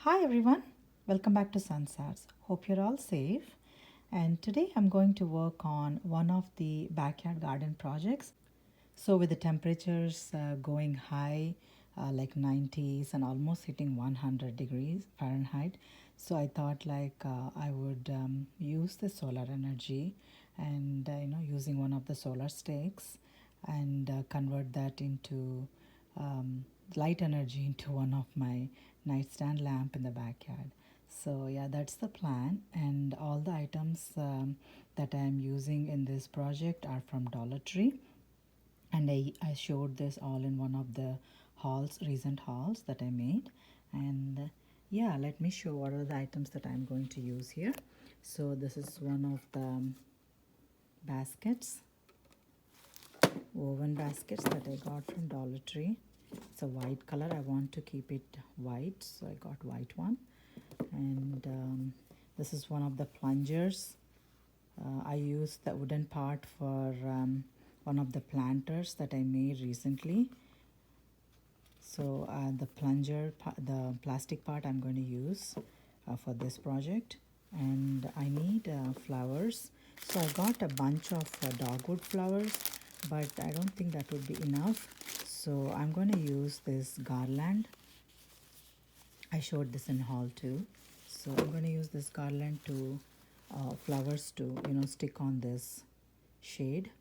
Hi everyone, welcome back to Sunsets. Hope you're all safe. And today I'm going to work on one of the backyard garden projects. So, with the temperatures going high, like 90s and almost hitting 100 degrees Fahrenheit, so I thought I would use the solar energy and using one of the solar stakes and convert that into um, light energy into one of my nightstand lamp in the backyard. So yeah, that's the plan, and all the items that I am using in this project are from Dollar Tree, and I showed this all in one of the recent hauls that I made. And yeah, let me show what are the items that I'm going to use here. So this is one of the baskets, woven baskets that I got from Dollar Tree. It's a white color. I want to keep it white, so I got white one. And this is one of the plungers. I used the wooden part for one of the planters that I made recently. So the the plastic part I'm going to use for this project. And I need flowers. So I got a bunch of dogwood flowers, but I don't think that would be enough. So I'm going to use this garland. I showed this in haul too. So I'm going to use this garland to flowers to stick on this shade.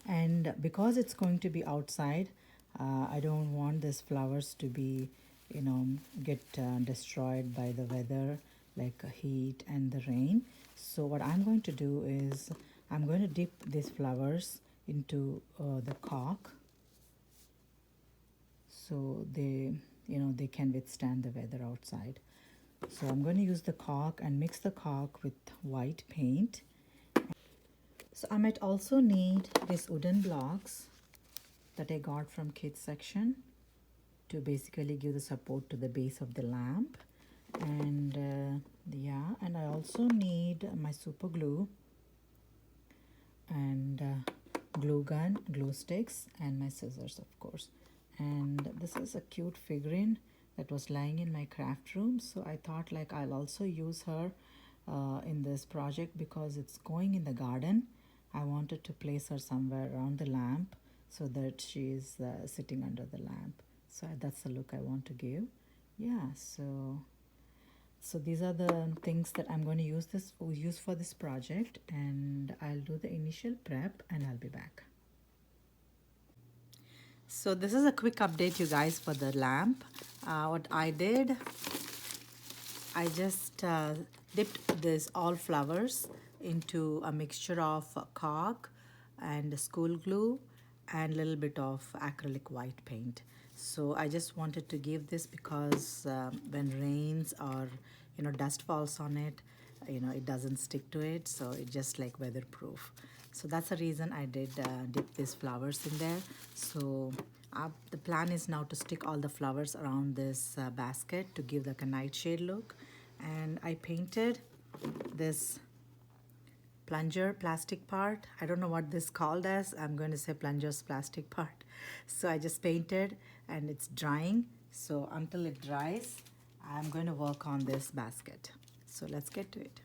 And because it's going to be outside, I don't want these flowers to be get destroyed by the weather, like heat and the rain. So what I'm going to do is I'm going to dip these flowers into the caulk, so they can withstand the weather outside. So I'm going to use the caulk and mix the caulk with white paint. So I might also need these wooden blocks that I got from kids section to basically give the support to the base of the lamp. And yeah, and I also need my super glue and glue gun, glue sticks, and my scissors, of course. And this is a cute figurine that was lying in my craft room, so I thought I'll also use her in this project because it's going in the garden. I wanted to place her somewhere around the lamp so that she is sitting under the lamp. So that's the look I want to give. Yeah, so these are the things that I'm going to use for this project, and I'll do the initial prep and I'll be back. So this is a quick update, you guys, for the lamp. What I did, I just dipped this all flowers into a mixture of caulk and school glue and a little bit of acrylic white paint. So I just wanted to give this because when rains or dust falls on it, it doesn't stick to it, so it's just like weatherproof. So that's the reason I did dip these flowers in there. So the plan is now to stick all the flowers around this basket to give like a nightshade look. And I painted this plunger plastic part. I don't know what this called as. I'm going to say plunger's plastic part. So I just painted and it's drying. So until it dries, I'm going to work on this basket. So let's get to it.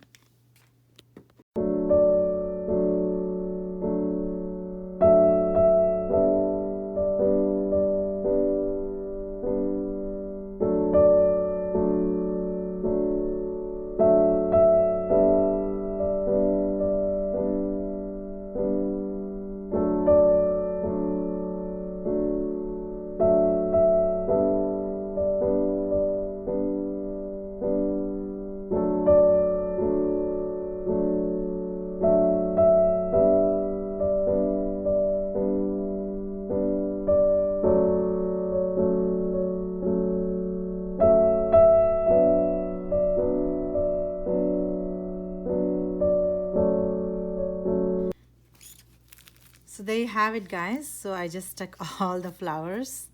So there you have it, guys. So I just stuck all the flowers.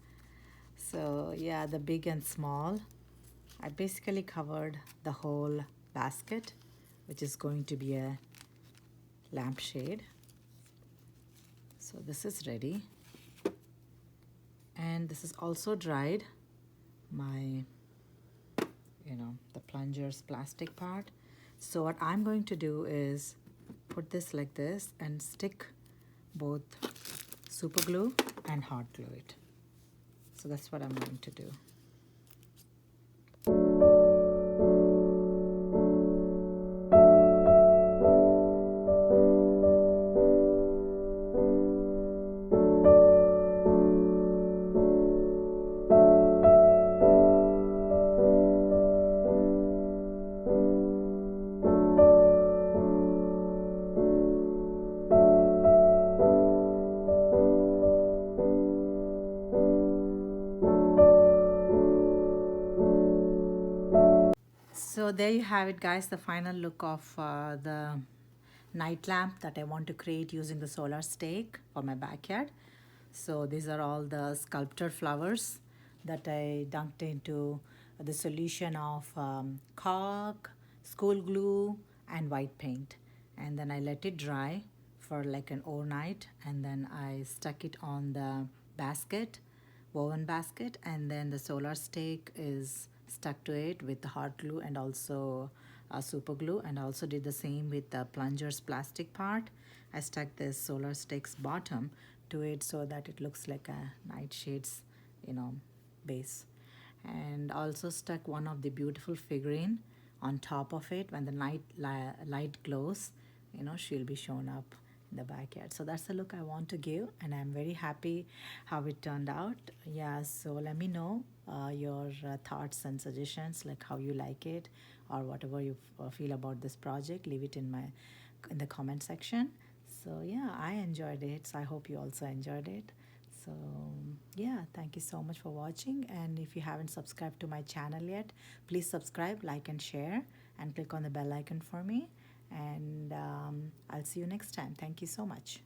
So yeah, the big and small. I basically covered the whole basket, which is going to be a lampshade. So this is ready. And this is also dried. My the plunger's plastic part. So what I'm going to do is put this like this and stick both super glue and hot glue it. So that's what I'm going to do. So there you have it, guys, the final look of the night lamp that I want to create using the solar stake for my backyard. So these are all the sculptor flowers that I dunked into the solution of caulk, school glue, and white paint. And then I let it dry for like an overnight, and then I stuck it on the basket, woven basket, and then the solar stake is stuck to it with the hot glue and also super glue. And I also did the same with the plunger's plastic part. I stuck this solar stake's bottom to it so that it looks like a nightshades, base. And also stuck one of the beautiful figurine on top of it. When the light glows, she'll be shown up in the backyard. So that's the look I want to give, and I'm very happy how it turned out. Yeah, so let me know your thoughts and suggestions, like how you like it or whatever you feel about this project. Leave it in the comment section. So yeah, I enjoyed it, so I hope you also enjoyed it. So yeah, thank you so much for watching, and if you haven't subscribed to my channel yet, please subscribe, like and share, and click on the bell icon for me. And I'll see you next time. Thank you so much.